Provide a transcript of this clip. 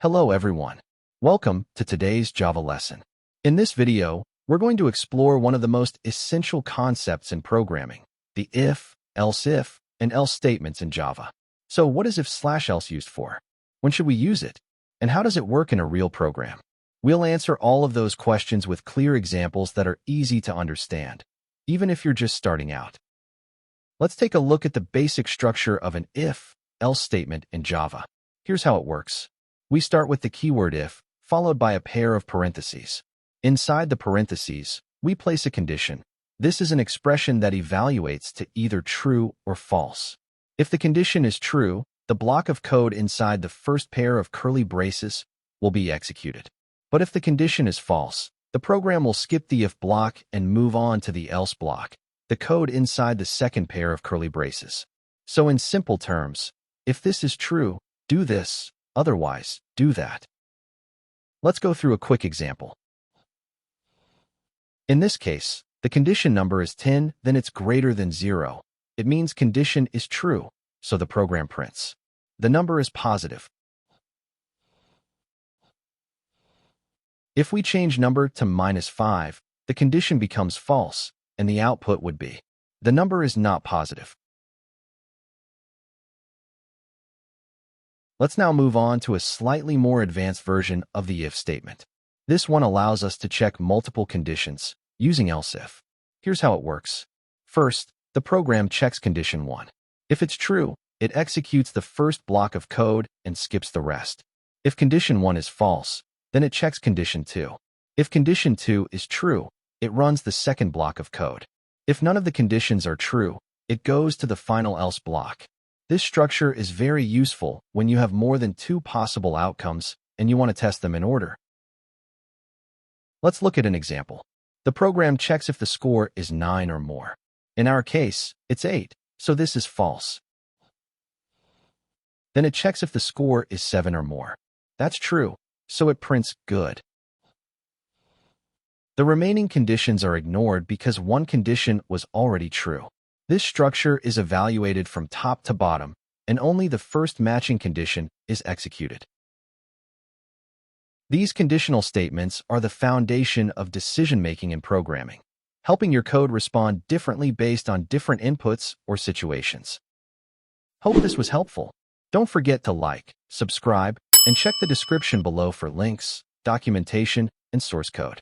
Hello everyone. Welcome to today's Java lesson. In this video, we're going to explore one of the most essential concepts in programming, the if, else if, and else statements in Java. So what is if/else used for? When should we use it? And how does it work in a real program? We'll answer all of those questions with clear examples that are easy to understand, even if you're just starting out. Let's take a look at the basic structure of an if/else statement in Java. Here's how it works. We start with the keyword if, followed by a pair of parentheses. Inside the parentheses, we place a condition. This is an expression that evaluates to either true or false. If the condition is true, the block of code inside the first pair of curly braces will be executed. But if the condition is false, the program will skip the if block and move on to the else block, the code inside the second pair of curly braces. So in simple terms, if this is true, do this. Otherwise, do that. Let's go through a quick example. In this case, the condition number is 10, then it's greater than 0. It means condition is true, so the program prints. The number is positive. If we change number to -5, the condition becomes false, and the output would be, the number is not positive. Let's now move on to a slightly more advanced version of the if statement. This one allows us to check multiple conditions using else if. Here's how it works. First, the program checks condition 1. If it's true, it executes the first block of code and skips the rest. If condition 1 is false, then it checks condition 2. If condition 2 is true, it runs the second block of code. If none of the conditions are true, it goes to the final else block. This structure is very useful when you have more than 2 possible outcomes and you want to test them in order. Let's look at an example. The program checks if the score is 9 or more. In our case, it's 8, so this is false. Then it checks if the score is 7 or more. That's true, so it prints good. The remaining conditions are ignored because one condition was already true. This structure is evaluated from top to bottom, and only the first matching condition is executed. These conditional statements are the foundation of decision-making in programming, helping your code respond differently based on different inputs or situations. Hope this was helpful. Don't forget to like, subscribe, and check the description below for links, documentation, and source code.